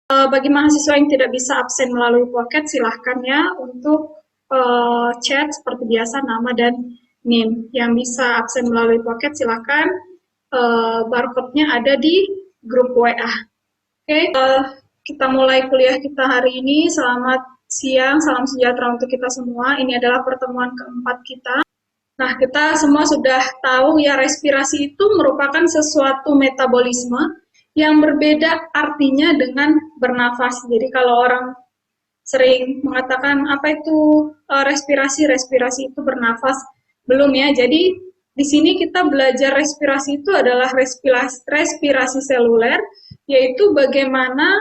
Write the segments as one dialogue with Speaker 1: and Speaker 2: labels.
Speaker 1: Bagi mahasiswa yang tidak bisa absen melalui Pocket, silahkan ya untuk chat seperti biasa nama dan NIM. Yang bisa absen melalui Pocket silahkan, barcode-nya ada di grup WA. Oke, kita mulai kuliah kita hari ini. Selamat siang, salam sejahtera untuk kita semua. Ini adalah pertemuan keempat kita. Nah, kita semua sudah tahu ya, respirasi itu merupakan sesuatu metabolisme yang berbeda artinya dengan bernafas. Jadi kalau orang sering mengatakan apa itu respirasi, respirasi itu bernafas, belum ya. Jadi di sini kita belajar respirasi itu adalah respirasi seluler, yaitu bagaimana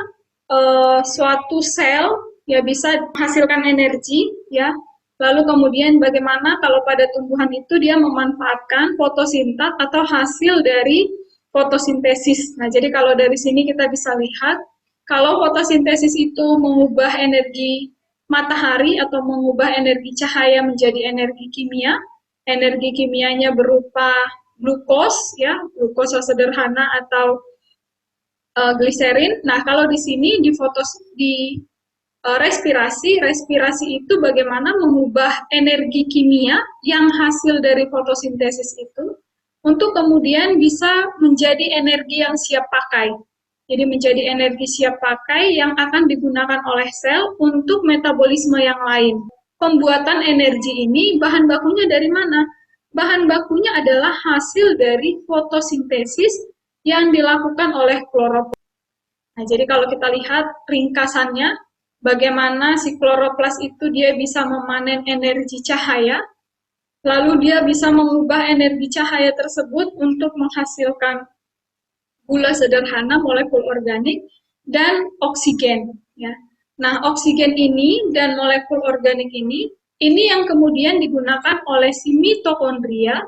Speaker 1: suatu sel ya bisa menghasilkan energi ya. Lalu kemudian bagaimana kalau pada tumbuhan itu dia memanfaatkan fotosintat atau hasil dari fotosintesis. Nah, jadi kalau dari sini kita bisa lihat kalau fotosintesis itu mengubah energi matahari atau mengubah energi cahaya menjadi energi kimianya berupa glukos ya, glukosa sederhana atau gliserin. Nah, kalau di sini di respirasi, respirasi itu bagaimana mengubah energi kimia yang hasil dari fotosintesis itu untuk kemudian bisa menjadi energi yang siap pakai. Jadi menjadi energi siap pakai yang akan digunakan oleh sel untuk metabolisme yang lain. Pembuatan energi ini bahan bakunya dari mana? Bahan bakunya adalah hasil dari fotosintesis yang dilakukan oleh kloroplas. Nah, jadi kalau kita lihat ringkasannya, bagaimana si kloroplas itu dia bisa memanen energi cahaya, lalu dia bisa mengubah energi cahaya tersebut untuk menghasilkan gula sederhana, molekul organik, dan oksigen. Ya. Nah, oksigen ini dan molekul organik ini yang kemudian digunakan oleh si mitokondria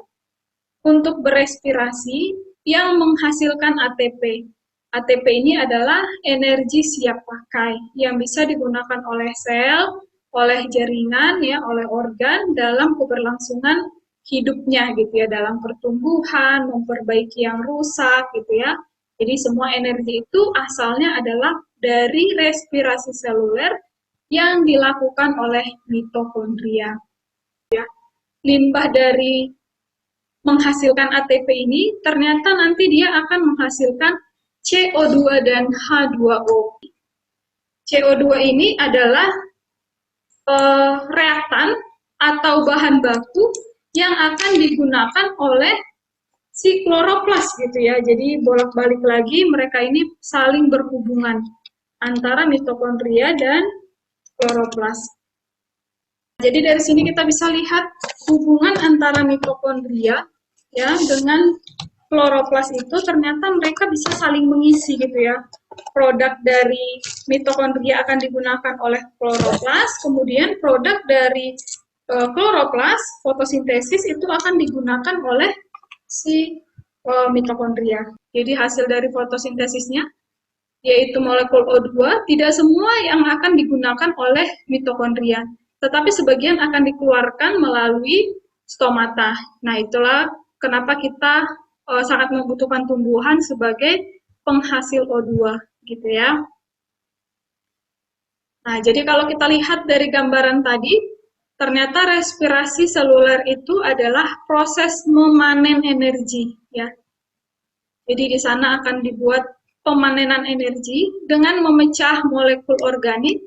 Speaker 1: untuk berespirasi yang menghasilkan ATP. ATP ini adalah energi siap pakai yang bisa digunakan oleh sel, oleh jaringan, ya, oleh organ dalam keberlangsungan hidupnya gitu ya, dalam pertumbuhan, memperbaiki yang rusak gitu ya. Jadi semua energi itu asalnya adalah dari respirasi seluler yang dilakukan oleh mitokondria. Ya. Limbah dari menghasilkan ATP ini ternyata nanti dia akan menghasilkan CO2 dan H2O. CO2 ini adalah reaktan atau bahan baku yang akan digunakan oleh si kloroplas gitu ya. Jadi bolak-balik lagi mereka ini saling berhubungan antara mitokondria dan kloroplas. Jadi dari sini kita bisa lihat hubungan antara mitokondria ya dengan kloroplas itu ternyata mereka bisa saling mengisi gitu ya. Produk dari mitokondria akan digunakan oleh kloroplas, kemudian produk dari kloroplas, fotosintesis itu akan digunakan oleh si mitokondria. Jadi hasil dari fotosintesisnya yaitu molekul O2 tidak semua yang akan digunakan oleh mitokondria, tetapi sebagian akan dikeluarkan melalui stomata. Nah, itulah kenapa kita sangat membutuhkan tumbuhan sebagai penghasil O2 gitu ya. Nah, jadi kalau kita lihat dari gambaran tadi, ternyata respirasi seluler itu adalah proses memanen energi ya. Jadi di sana akan dibuat pemanenan energi dengan memecah molekul organik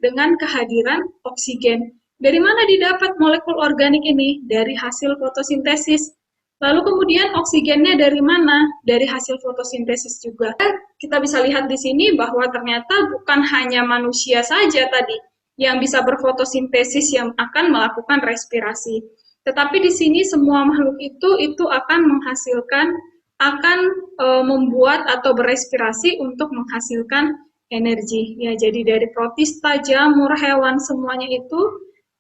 Speaker 1: dengan kehadiran oksigen. Dari mana didapat molekul organik ini? Dari hasil fotosintesis. Lalu kemudian oksigennya dari mana? Dari hasil fotosintesis juga. Kita bisa lihat di sini bahwa ternyata bukan hanya manusia saja tadi yang bisa berfotosintesis yang akan melakukan respirasi. Tetapi di sini semua makhluk itu akan menghasilkan, akan membuat atau berespirasi untuk menghasilkan energi. Ya, jadi dari protista, jamur, hewan semuanya itu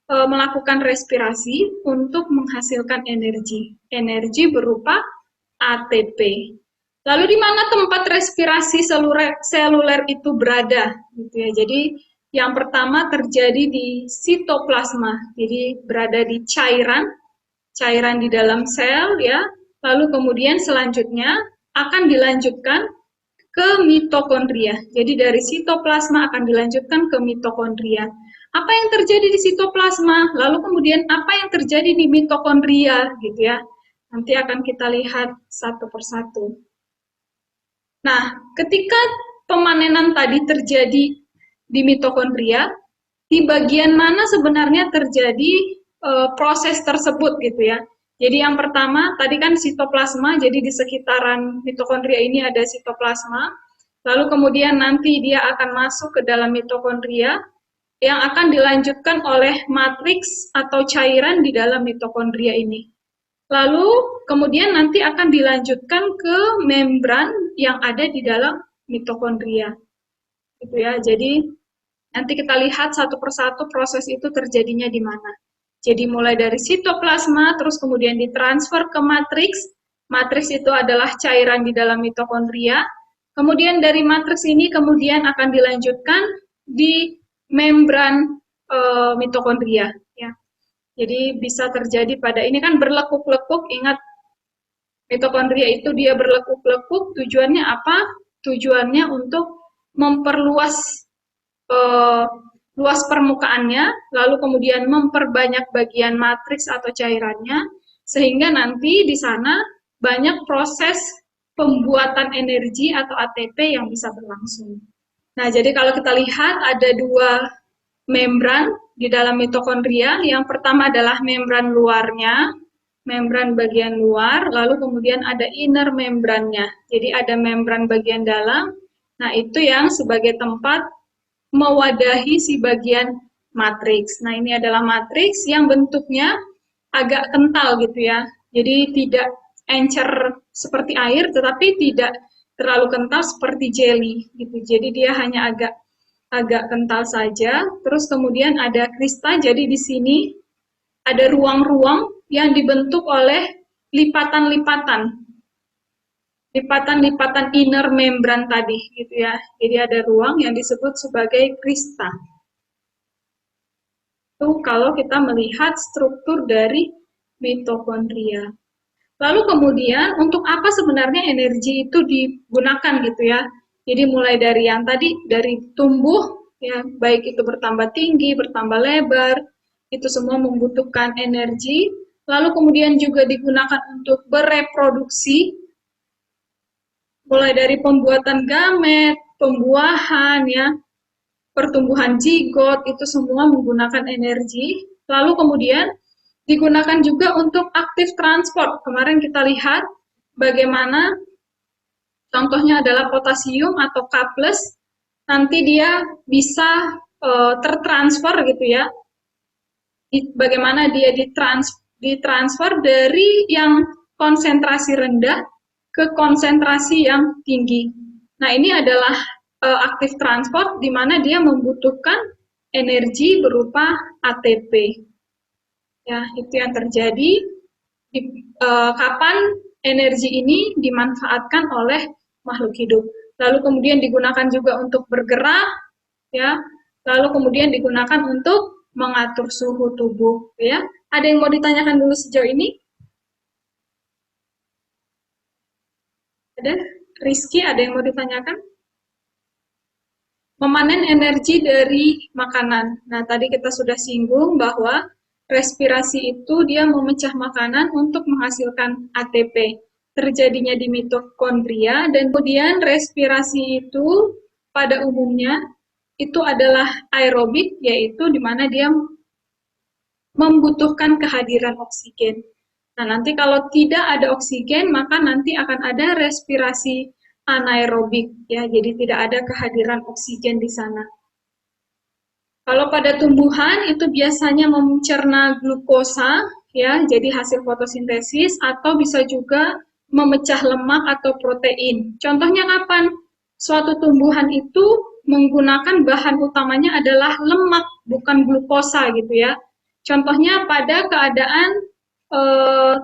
Speaker 1: melakukan respirasi untuk menghasilkan energi. Energi berupa ATP. Lalu di mana tempat respirasi seluler itu berada? Gitu ya. Jadi yang pertama terjadi di sitoplasma, jadi berada di cairan di dalam sel ya. Lalu kemudian selanjutnya akan dilanjutkan ke mitokondria. Jadi dari sitoplasma akan dilanjutkan ke mitokondria. Apa yang terjadi di sitoplasma? Lalu kemudian apa yang terjadi di mitokondria gitu ya. Nanti akan kita lihat satu persatu. Nah, ketika pemanenan tadi terjadi di mitokondria, di bagian mana sebenarnya terjadi proses tersebut gitu ya. Jadi yang pertama tadi kan sitoplasma, jadi di sekitaran mitokondria ini ada sitoplasma. Lalu kemudian nanti dia akan masuk ke dalam mitokondria yang akan dilanjutkan oleh matriks atau cairan di dalam mitokondria ini. Lalu kemudian nanti akan dilanjutkan ke membran yang ada di dalam mitokondria. Gitu ya. Jadi nanti kita lihat satu persatu proses itu terjadinya di mana. Jadi mulai dari sitoplasma, terus kemudian ditransfer ke matriks. Matriks itu adalah cairan di dalam mitokondria. Kemudian dari matriks ini kemudian akan dilanjutkan di membran mitokondria. Ya. Jadi bisa terjadi pada ini kan berlekuk-lekuk. Ingat mitokondria itu dia berlekuk-lekuk. Tujuannya apa? Tujuannya untuk memperluas luas permukaannya, lalu kemudian memperbanyak bagian matriks atau cairannya, sehingga nanti di sana banyak proses pembuatan energi atau ATP yang bisa berlangsung. Nah, jadi kalau kita lihat ada dua membran di dalam mitokondria. Yang pertama adalah membran luarnya, membran bagian luar, lalu kemudian ada inner membrannya. Jadi ada membran bagian dalam. Nah, itu yang sebagai tempat mewadahi si bagian matriks. Nah, ini adalah matriks yang bentuknya agak kental gitu ya. Jadi tidak encer seperti air, tetapi tidak terlalu kental seperti jelly gitu. Jadi dia hanya agak kental saja. Terus kemudian ada kristal. Jadi di sini ada ruang-ruang yang dibentuk oleh lipatan-lipatan inner membran tadi gitu ya. Jadi ada ruang yang disebut sebagai krista. Itu kalau kita melihat struktur dari mitokondria. Lalu kemudian untuk apa sebenarnya energi itu digunakan gitu ya. Jadi mulai dari yang tadi dari tumbuh ya, baik itu bertambah tinggi, bertambah lebar, itu semua membutuhkan energi. Lalu kemudian juga digunakan untuk bereproduksi, mulai dari pembuatan gamet, pembuahan ya, pertumbuhan zigot, itu semua menggunakan energi. Lalu kemudian digunakan juga untuk aktif transport. Kemarin kita lihat bagaimana contohnya adalah potasium atau K+, nanti dia bisa tertransfer gitu ya. Bagaimana dia ditransfer dari yang konsentrasi rendah ke konsentrasi yang tinggi. Nah, ini adalah aktif transport di mana dia membutuhkan energi berupa ATP. Ya, itu yang terjadi kapan energi ini dimanfaatkan oleh makhluk hidup. Lalu kemudian digunakan juga untuk bergerak, ya. Lalu kemudian digunakan untuk mengatur suhu tubuh, ya. Ada yang mau ditanyakan dulu sejauh ini? Ada? Rizky, ada yang mau ditanyakan? Memanen energi dari makanan. Nah, tadi kita sudah singgung bahwa respirasi itu dia memecah makanan untuk menghasilkan ATP. Terjadinya di mitokondria dan kemudian respirasi itu pada umumnya itu adalah aerobik, yaitu di mana dia membutuhkan kehadiran oksigen. Nah, nanti kalau tidak ada oksigen, maka nanti akan ada respirasi anaerobik, ya, jadi tidak ada kehadiran oksigen di sana. Kalau pada tumbuhan itu biasanya mencerna glukosa, ya, jadi hasil fotosintesis, atau bisa juga memecah lemak atau protein. Contohnya kapan? Suatu tumbuhan itu menggunakan bahan utamanya adalah lemak, bukan glukosa gitu ya. Contohnya pada keadaan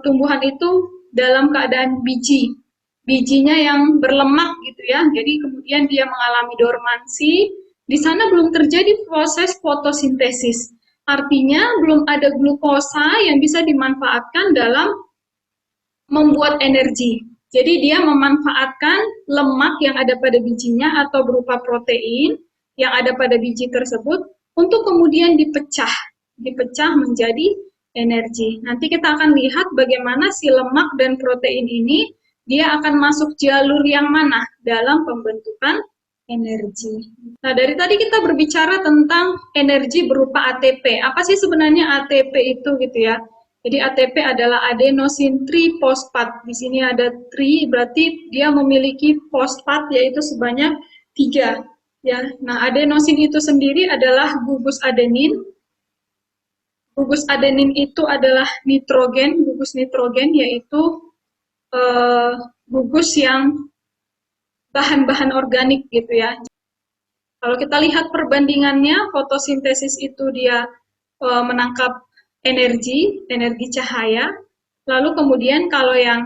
Speaker 1: tumbuhan itu dalam keadaan bijinya yang berlemak gitu ya. Jadi kemudian dia mengalami dormansi. Di sana belum terjadi proses fotosintesis. Artinya belum ada glukosa yang bisa dimanfaatkan dalam membuat energi. Jadi dia memanfaatkan lemak yang ada pada bijinya atau berupa protein yang ada pada biji tersebut untuk kemudian dipecah menjadi energi. Nanti kita akan lihat bagaimana si lemak dan protein ini dia akan masuk jalur yang mana dalam pembentukan energi. Nah, dari tadi kita berbicara tentang energi berupa ATP. Apa sih sebenarnya ATP itu gitu ya? Jadi ATP adalah adenosine triphosphate. Di sini ada tri, berarti dia memiliki fosfat yaitu sebanyak 3. Ya, nah adenosine itu sendiri adalah gugus adenin. Gugus adenin itu adalah nitrogen, gugus nitrogen yaitu eh, gugus yang bahan-bahan organik gitu ya. Kalau kita lihat perbandingannya, fotosintesis itu dia menangkap energi cahaya, lalu kemudian kalau yang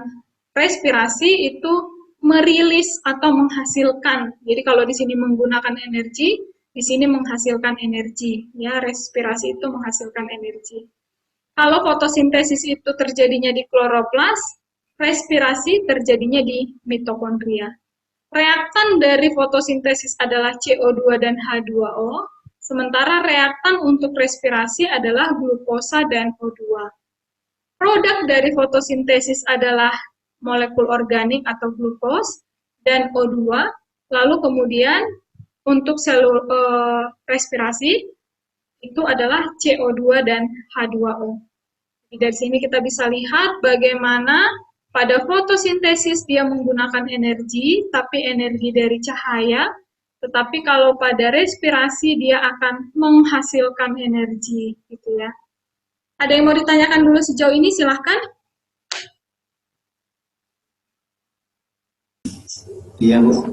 Speaker 1: respirasi itu merilis atau menghasilkan. Jadi kalau di sini menggunakan energi, di sini menghasilkan energi. Ya, respirasi itu menghasilkan energi. Kalau fotosintesis itu terjadinya di kloroplas, respirasi terjadinya di mitokondria. Reaktan dari fotosintesis adalah CO2 dan H2O, sementara reaktan untuk respirasi adalah glukosa dan O2. Produk dari fotosintesis adalah molekul organik atau glukos dan O2, lalu kemudian untuk respirasi itu adalah CO2 dan H2O. Dari sini kita bisa lihat bagaimana pada fotosintesis dia menggunakan energi, tapi energi dari cahaya, tetapi kalau pada respirasi dia akan menghasilkan energi, gitu ya. Ada yang mau ditanyakan dulu sejauh ini, silahkan.
Speaker 2: Iya, Bu.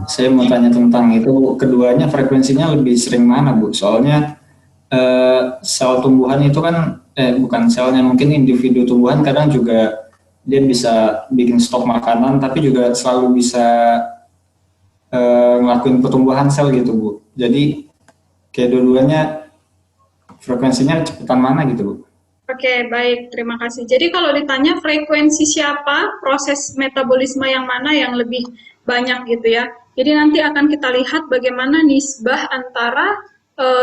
Speaker 2: Saya mau tanya tentang itu, keduanya frekuensinya lebih sering mana, Bu? Soalnya sel tumbuhan itu kan, bukan selnya, mungkin individu tumbuhan kadang juga dia bisa bikin stok makanan, tapi juga selalu bisa ngelakuin pertumbuhan sel gitu, Bu. Jadi kayak dua-duanya frekuensinya cepetan mana gitu, Bu?
Speaker 1: Oke, baik. Terima kasih. Jadi kalau ditanya frekuensi siapa, proses metabolisme yang mana yang lebih banyak gitu ya. Jadi nanti akan kita lihat bagaimana nisbah antara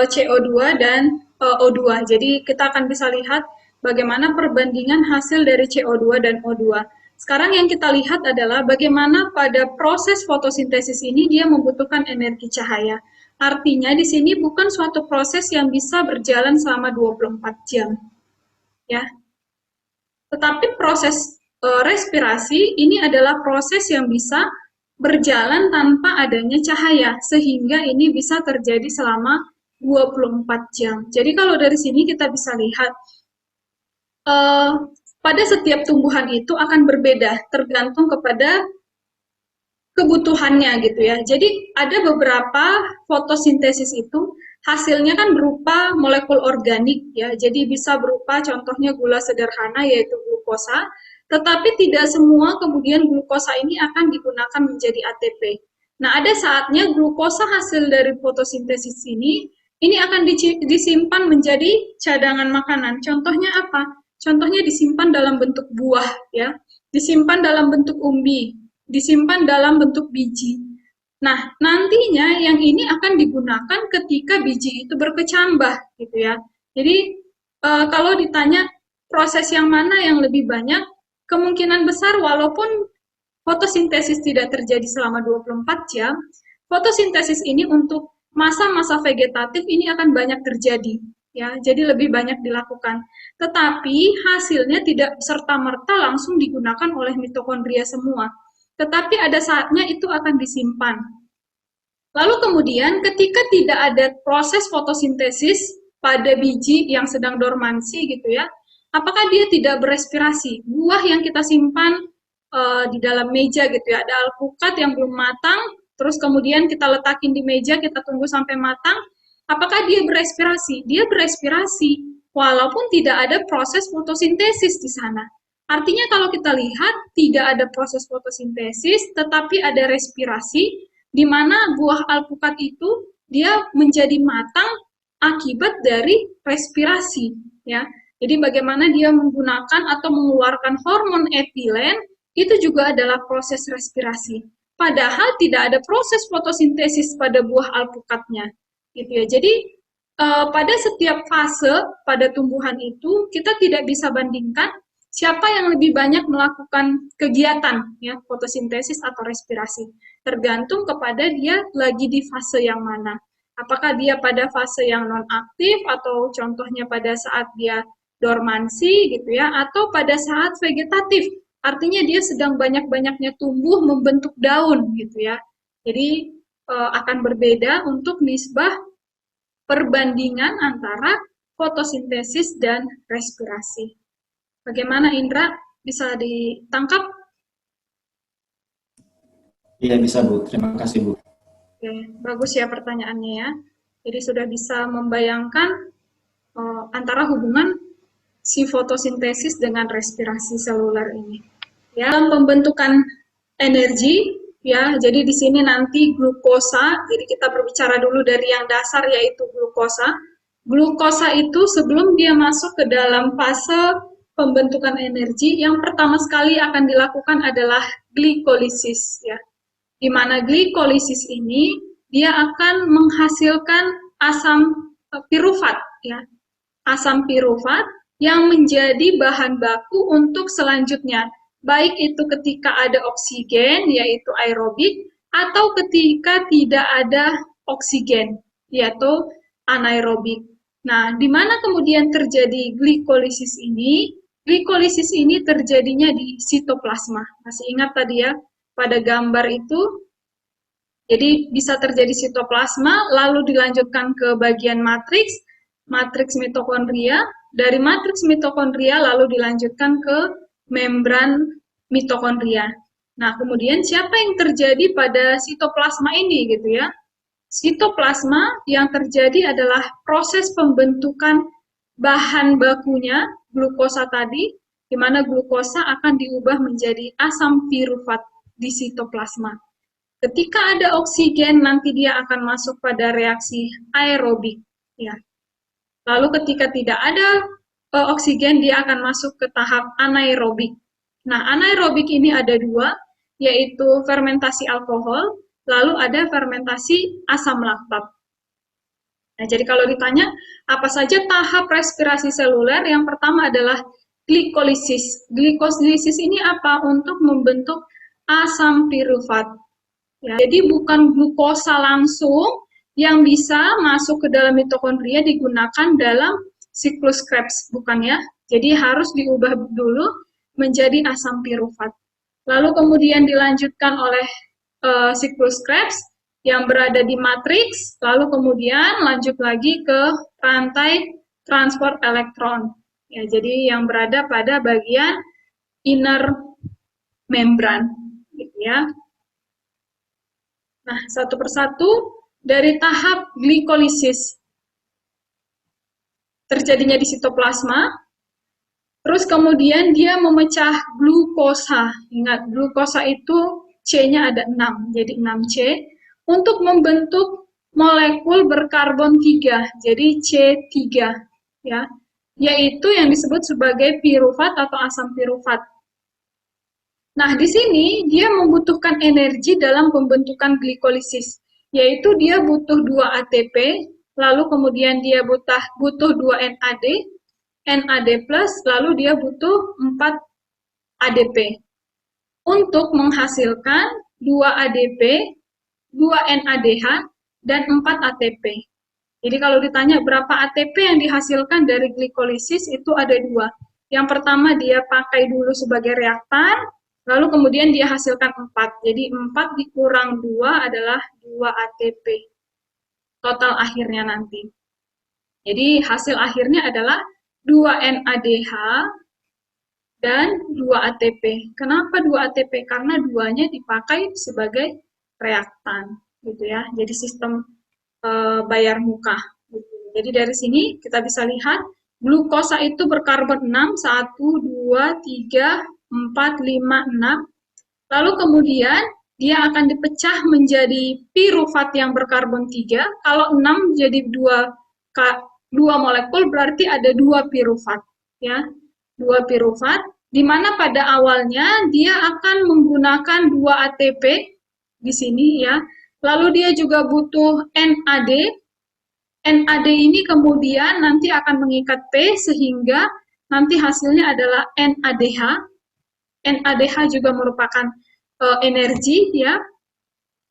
Speaker 1: CO2 dan O2. Jadi kita akan bisa lihat bagaimana perbandingan hasil dari CO2 dan O2. Sekarang yang kita lihat adalah bagaimana pada proses fotosintesis ini dia membutuhkan energi cahaya. Artinya di sini bukan suatu proses yang bisa berjalan selama 24 jam. Ya, tetapi proses respirasi ini adalah proses yang bisa berjalan tanpa adanya cahaya, sehingga ini bisa terjadi selama 24 jam. Jadi kalau dari sini kita bisa lihat, pada setiap tumbuhan itu akan berbeda, tergantung kepada kebutuhannya gitu ya. Jadi ada beberapa fotosintesis itu hasilnya kan berupa molekul organik ya. Jadi bisa berupa contohnya gula sederhana yaitu glukosa, tetapi tidak semua kemudian glukosa ini akan digunakan menjadi ATP. Nah, ada saatnya glukosa hasil dari fotosintesis ini akan disimpan menjadi cadangan makanan. Contohnya apa? Contohnya disimpan dalam bentuk buah ya, disimpan dalam bentuk umbi, disimpan dalam bentuk biji. Nah, nantinya yang ini akan digunakan ketika biji itu berkecambah, gitu ya. Jadi, kalau ditanya proses yang mana yang lebih banyak, kemungkinan besar walaupun fotosintesis tidak terjadi selama 24 jam, fotosintesis ini untuk masa-masa vegetatif ini akan banyak terjadi, ya. Jadi lebih banyak dilakukan. Tetapi hasilnya tidak serta-merta langsung digunakan oleh mitokondria semua, tetapi ada saatnya itu akan disimpan. Lalu kemudian ketika tidak ada proses fotosintesis pada biji yang sedang dormansi gitu ya, apakah dia tidak berespirasi? Buah yang kita simpan di dalam meja gitu ya, ada alpukat yang belum matang, terus kemudian kita letakin di meja, kita tunggu sampai matang, apakah dia berespirasi? Dia berespirasi, walaupun tidak ada proses fotosintesis di sana. Artinya kalau kita lihat tidak ada proses fotosintesis, tetapi ada respirasi, di mana buah alpukat itu dia menjadi matang akibat dari respirasi, ya. Jadi bagaimana dia menggunakan atau mengeluarkan hormon etilen itu juga adalah proses respirasi. Padahal tidak ada proses fotosintesis pada buah alpukatnya, gitu ya. Jadi pada setiap fase pada tumbuhan itu kita tidak bisa bandingkan siapa yang lebih banyak melakukan kegiatan ya fotosintesis atau respirasi. Tergantung kepada dia lagi di fase yang mana. Apakah dia pada fase yang non aktif atau contohnya pada saat dia dormansi gitu ya, atau pada saat vegetatif. Artinya dia sedang banyak-banyaknya tumbuh membentuk daun gitu ya. Jadi akan berbeda untuk nisbah perbandingan antara fotosintesis dan respirasi. Bagaimana Indra? Bisa ditangkap?
Speaker 2: Iya bisa Bu, terima kasih Bu.
Speaker 1: Oke, bagus ya pertanyaannya ya. Jadi sudah bisa membayangkan antara hubungan si fotosintesis dengan respirasi seluler ini. Ya, dalam pembentukan energi ya. Jadi di sini nanti glukosa. Jadi kita berbicara dulu dari yang dasar yaitu glukosa. Glukosa itu sebelum dia masuk ke dalam fase pembentukan energi, yang pertama sekali akan dilakukan adalah glikolisis ya. Di mana glikolisis ini dia akan menghasilkan asam pirufat ya. Asam pirufat yang menjadi bahan baku untuk selanjutnya, baik itu ketika ada oksigen yaitu aerobik atau ketika tidak ada oksigen yaitu anaerobik. Nah, di mana kemudian terjadi glikolisis ini? Glikolisis ini terjadinya di sitoplasma. Masih ingat tadi ya, pada gambar itu, jadi bisa terjadi sitoplasma, lalu dilanjutkan ke bagian matriks, matriks mitokondria, dari matriks mitokondria lalu dilanjutkan ke membran mitokondria. Nah, kemudian siapa yang terjadi pada sitoplasma ini gitu ya? Sitoplasma yang terjadi adalah proses pembentukan bahan bakunya, glukosa tadi, di mana glukosa akan diubah menjadi asam pirufat di sitoplasma. Ketika ada oksigen, nanti dia akan masuk pada reaksi aerobik. Ya. Lalu ketika tidak ada oksigen, dia akan masuk ke tahap anaerobik. Nah, anaerobik ini ada dua, yaitu fermentasi alkohol, lalu ada fermentasi asam laktat. Nah, jadi kalau ditanya, apa saja tahap respirasi seluler? Yang pertama adalah glikolisis. Glikolisis ini apa? Untuk membentuk asam pirufat. Ya, jadi bukan glukosa langsung yang bisa masuk ke dalam mitokondria digunakan dalam siklus Krebs, bukan ya? Jadi harus diubah dulu menjadi asam pirufat. Lalu kemudian dilanjutkan oleh siklus Krebs yang berada di matriks, lalu kemudian lanjut lagi ke rantai transport elektron. Ya, jadi yang berada pada bagian inner membran, gitu ya. Nah, satu persatu dari tahap glikolisis terjadinya di sitoplasma, terus kemudian dia memecah glukosa. Ingat, glukosa itu C-nya ada 6, jadi 6C, untuk membentuk molekul berkarbon 3, jadi C3, ya, yaitu yang disebut sebagai pirufat atau asam pirufat. Nah, di sini dia membutuhkan energi dalam pembentukan glikolisis, yaitu dia butuh 2 ATP, lalu kemudian dia butuh 2 NAD, NAD+, lalu dia butuh 4 ADP untuk menghasilkan 2 ADP, 2 NADH, dan 4 ATP. Jadi kalau ditanya berapa ATP yang dihasilkan dari glikolisis, itu ada 2. Yang pertama dia pakai dulu sebagai reaktan, lalu kemudian dia hasilkan 4. Jadi 4 dikurang 2 adalah 2 ATP. Total akhirnya nanti. Jadi hasil akhirnya adalah 2 NADH dan 2 ATP. Kenapa 2 ATP? Karena 2-nya dipakai sebagai reaktan, gitu ya. Jadi sistem bayar muka. Gitu. Jadi dari sini kita bisa lihat glukosa itu berkarbon 6, 1, 2, 3, 4, 5, 6. Lalu kemudian dia akan dipecah menjadi pirufat yang berkarbon 3. Kalau 6 jadi 2 molekul berarti ada 2 pirufat. ya, 2 pirufat, di mana pada awalnya dia akan menggunakan 2 ATP di sini ya. Lalu dia juga butuh NAD. NAD ini kemudian nanti akan mengikat P sehingga nanti hasilnya adalah NADH. NADH juga merupakan energi ya.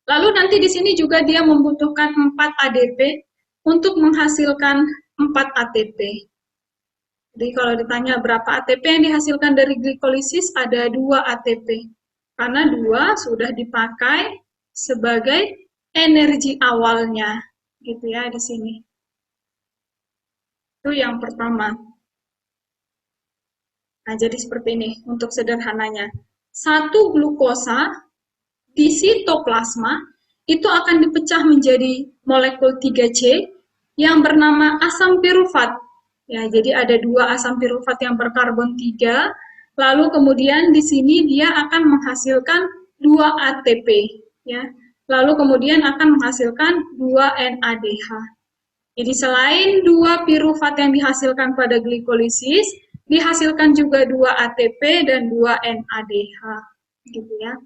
Speaker 1: Lalu nanti di sini juga dia membutuhkan 4 ADP untuk menghasilkan 4 ATP. Jadi kalau ditanya berapa ATP yang dihasilkan dari glikolisis, ada 2 ATP. Karena 2 sudah dipakai sebagai energi awalnya, gitu ya di sini. Itu yang pertama. Nah, jadi seperti ini untuk sederhananya. 1 glukosa di sitoplasma itu akan dipecah menjadi molekul 3C yang bernama asam pirufat. Ya, jadi ada 2 asam pirufat yang berkarbon 3, lalu kemudian di sini dia akan menghasilkan 2 ATP, ya. Lalu kemudian akan menghasilkan 2 NADH. Jadi selain 2 pirufat yang dihasilkan pada glikolisis, dihasilkan juga 2 ATP dan 2 NADH, gitu ya.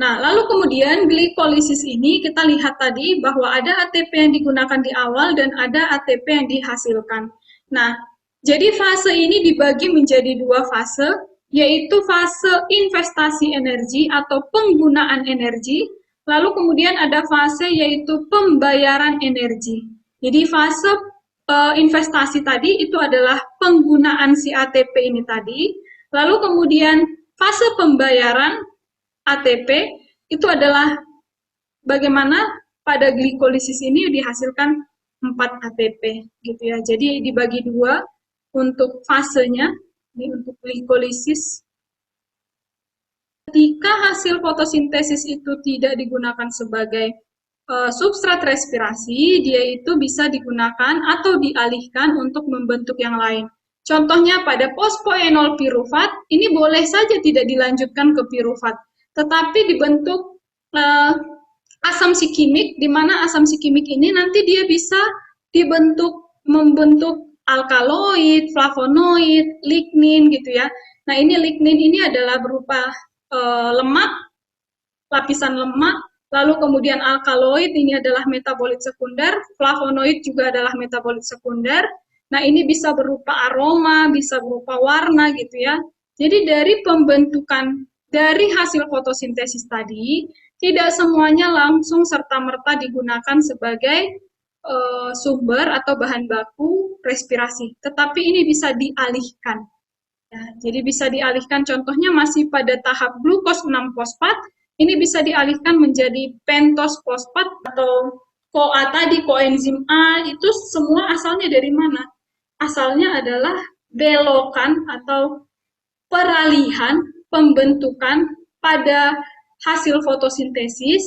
Speaker 1: Nah, lalu kemudian glikolisis ini kita lihat tadi bahwa ada ATP yang digunakan di awal dan ada ATP yang dihasilkan. Nah, jadi fase ini dibagi menjadi 2 fase, yaitu fase investasi energi atau penggunaan energi, lalu kemudian ada fase yaitu pembayaran energi. Jadi fase investasi tadi itu adalah penggunaan si ATP ini tadi, lalu kemudian fase pembayaran ATP itu adalah bagaimana pada glikolisis ini dihasilkan 4 ATP gitu ya. Jadi dibagi 2 untuk fasenya, ini untuk glikolisis. Ketika hasil fotosintesis itu tidak digunakan sebagai substrat respirasi, dia itu bisa digunakan atau dialihkan untuk membentuk yang lain. Contohnya pada fosfoenol pirufat, ini boleh saja tidak dilanjutkan ke pirufat, tetapi dibentuk asam sikimik, di mana asam sikimik ini nanti dia bisa membentuk alkaloid, flavonoid, lignin gitu ya. Nah ini lignin ini adalah berupa lemak, lapisan lemak, lalu kemudian alkaloid ini adalah metabolit sekunder, flavonoid juga adalah metabolit sekunder. Nah ini bisa berupa aroma, bisa berupa warna gitu ya. Jadi dari pembentukan dari hasil fotosintesis tadi, tidak semuanya langsung serta-merta digunakan sebagai sumber atau bahan baku respirasi, tetapi ini bisa dialihkan. Ya, jadi bisa dialihkan, contohnya masih pada tahap glukos 6-fosfat, ini bisa dialihkan menjadi pentos fosfat atau CoA tadi, koenzim A, itu semua asalnya dari mana? Asalnya adalah belokan atau peralihan pembentukan pada hasil fotosintesis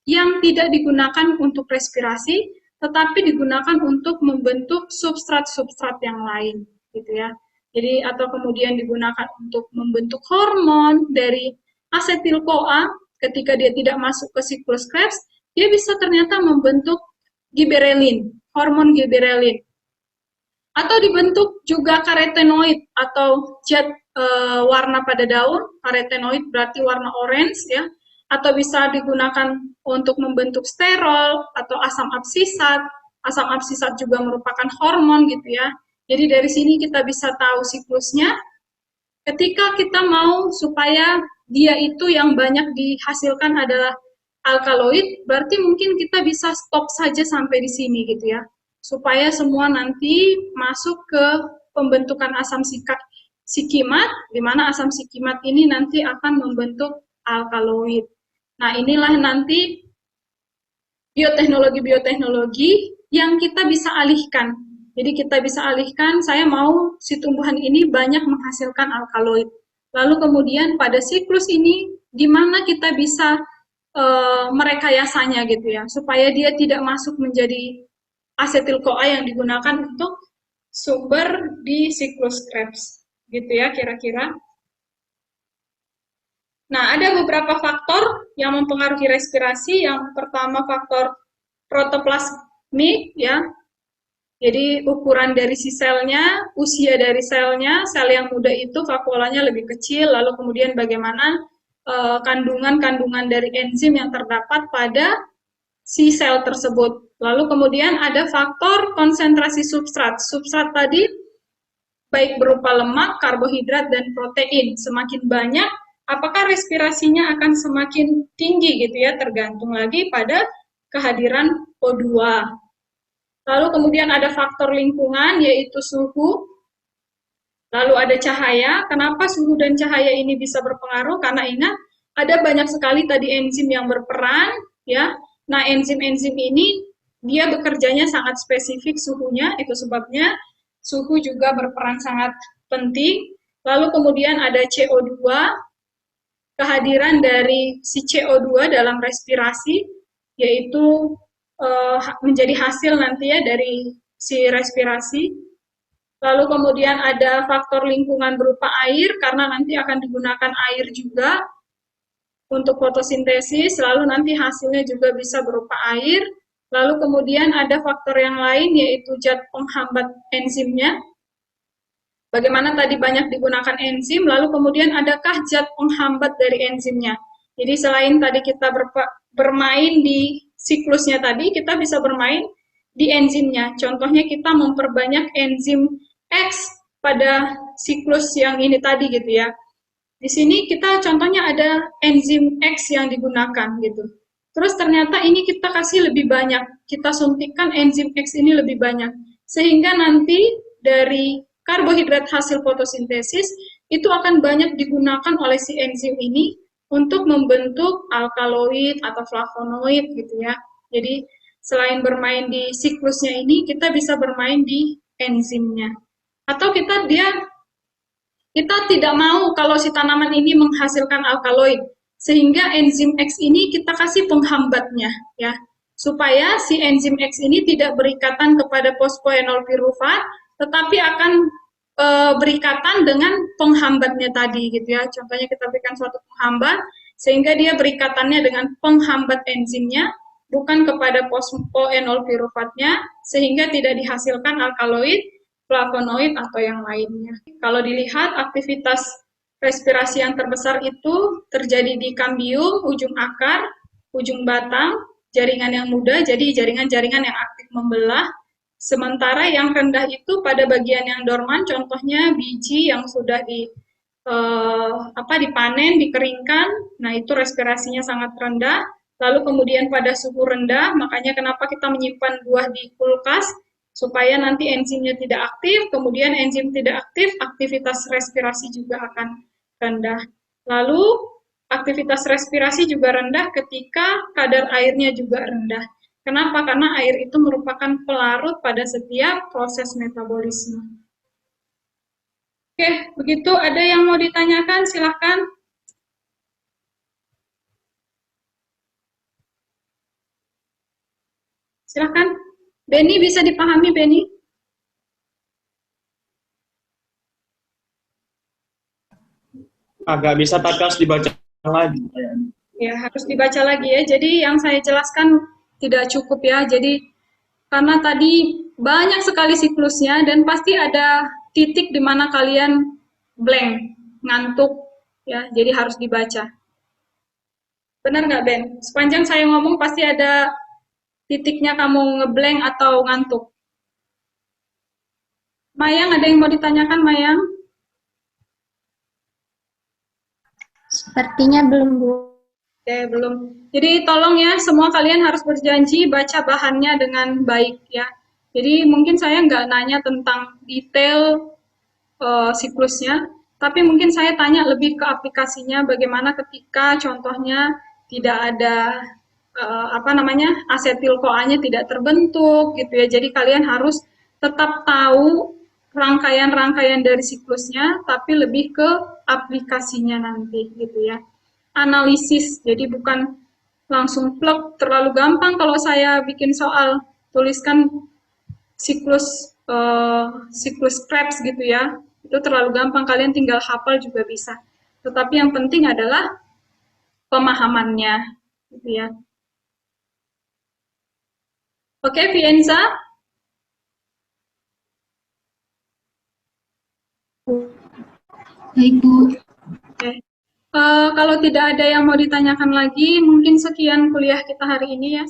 Speaker 1: yang tidak digunakan untuk respirasi, tetapi digunakan untuk membentuk substrat-substrat yang lain, gitu ya. Jadi atau kemudian digunakan untuk membentuk hormon dari asetil-CoA ketika dia tidak masuk ke siklus Krebs, dia bisa ternyata membentuk giberelin, hormon giberelin. Atau dibentuk juga karotenoid atau zat warna pada daun, karotenoid berarti warna orange ya, atau bisa digunakan untuk membentuk sterol atau asam absisat. Asam absisat juga merupakan hormon gitu ya. Jadi dari sini kita bisa tahu siklusnya. Ketika kita mau supaya dia itu yang banyak dihasilkan adalah alkaloid, berarti mungkin kita bisa stop saja sampai di sini gitu ya. Supaya semua nanti masuk ke pembentukan asam sikimat, di mana asam sikimat ini nanti akan membentuk alkaloid. Nah, inilah nanti bioteknologi-bioteknologi yang kita bisa alihkan. Jadi kita bisa alihkan, saya mau si tumbuhan ini banyak menghasilkan alkaloid. Lalu kemudian pada siklus ini, gimana kita bisa merekayasanya gitu ya, supaya dia tidak masuk menjadi asetil-CoA yang digunakan untuk sumber di siklus Krebs. Gitu ya kira-kira. Nah, ada beberapa faktor yang mempengaruhi respirasi. Yang pertama faktor protoplasmik ya. Jadi ukuran dari si selnya, usia dari selnya, sel yang muda itu vakuolanya lebih kecil, lalu kemudian bagaimana kandungan-kandungan dari enzim yang terdapat pada si sel tersebut. Lalu kemudian ada faktor konsentrasi substrat. Substrat tadi baik berupa lemak, karbohidrat, dan protein. Semakin banyak, apakah respirasinya akan semakin tinggi gitu ya, tergantung lagi pada kehadiran O2. Lalu kemudian ada faktor lingkungan, yaitu suhu. Lalu ada cahaya. Kenapa suhu dan cahaya ini bisa berpengaruh? Karena ingat, ada banyak sekali tadi enzim yang berperan, ya. Nah, enzim-enzim ini dia bekerjanya sangat spesifik suhunya, itu sebabnya suhu juga berperan sangat penting. Lalu kemudian ada CO2, kehadiran dari si CO2 dalam respirasi, yaitu menjadi hasil nanti ya dari si respirasi. Lalu kemudian ada faktor lingkungan berupa air, karena nanti akan digunakan air juga untuk fotosintesis, lalu nanti hasilnya juga bisa berupa air. Lalu kemudian ada faktor yang lain, yaitu zat penghambat enzimnya. Bagaimana tadi banyak digunakan enzim, lalu kemudian adakah zat penghambat dari enzimnya. Jadi selain tadi kita bermain di siklusnya tadi, kita bisa bermain di enzimnya. Contohnya kita memperbanyak enzim X pada siklus yang ini tadi gitu ya. Di sini kita contohnya ada enzim X yang digunakan gitu. Terus ternyata ini kita kasih lebih banyak, kita suntikkan enzim X ini lebih banyak. Sehingga nanti dari karbohidrat hasil fotosintesis itu akan banyak digunakan oleh si enzim ini untuk membentuk alkaloid atau flavonoid gitu ya. Jadi selain bermain di siklusnya ini, kita bisa bermain di enzimnya. Atau kita tidak mau kalau si tanaman ini menghasilkan alkaloid, sehingga enzim X ini kita kasih penghambatnya ya, supaya si enzim X ini tidak berikatan kepada fosfoenol pirufat, tetapi akan berikatan dengan penghambatnya tadi gitu ya. Contohnya kita berikan suatu penghambat sehingga dia berikatannya dengan penghambat enzimnya, bukan kepada fosfoenol piruvatnya, sehingga tidak dihasilkan alkaloid, flavonoid atau yang lainnya. Kalau dilihat aktivitas respirasi yang terbesar itu terjadi di kambium, ujung akar, ujung batang, jaringan yang muda, jadi jaringan-jaringan yang aktif membelah. Sementara yang rendah itu pada bagian yang dorman, contohnya biji yang sudah dipanen, dikeringkan, nah itu respirasinya sangat rendah. Lalu kemudian pada suhu rendah, makanya kenapa kita menyimpan buah di kulkas, supaya nanti enzimnya tidak aktif, kemudian enzim tidak aktif, aktivitas respirasi juga akan rendah. Lalu aktivitas respirasi juga rendah ketika kadar airnya juga rendah. Kenapa? Karena air itu merupakan pelarut pada setiap proses metabolisme. Oke, begitu. Ada yang mau ditanyakan? Silahkan. Silahkan. Beni, bisa dipahami, Beni?
Speaker 3: Agak bisa, tapi harus dibaca lagi.
Speaker 1: Ya, harus dibaca lagi ya. Jadi yang saya jelaskan tidak cukup ya. Jadi karena tadi banyak sekali siklusnya dan pasti ada titik di mana kalian blank, ngantuk ya. Jadi harus dibaca. Benar nggak, Ben? Sepanjang saya ngomong pasti ada titiknya kamu ngeblank atau ngantuk. Mayang, ada yang mau ditanyakan, Mayang?
Speaker 4: Sepertinya belum, Bu.
Speaker 1: Oke, belum. Jadi tolong ya, semua kalian harus berjanji baca bahannya dengan baik ya. Jadi mungkin saya nggak nanya tentang detail siklusnya, tapi mungkin saya tanya lebih ke aplikasinya, bagaimana ketika contohnya tidak ada asetil CoA-nya tidak terbentuk gitu ya. Jadi kalian harus tetap tahu rangkaian-rangkaian dari siklusnya, tapi lebih ke aplikasinya nanti gitu ya. Analisis, jadi bukan langsung plug, terlalu gampang kalau saya bikin soal, tuliskan siklus Krebs gitu ya, itu terlalu gampang, kalian tinggal hafal juga bisa. Tetapi yang penting adalah pemahamannya gitu ya. Oke, Fienza?
Speaker 4: Baik, Bu.
Speaker 1: Oke. Kalau tidak ada yang mau ditanyakan lagi, mungkin sekian kuliah kita hari ini ya.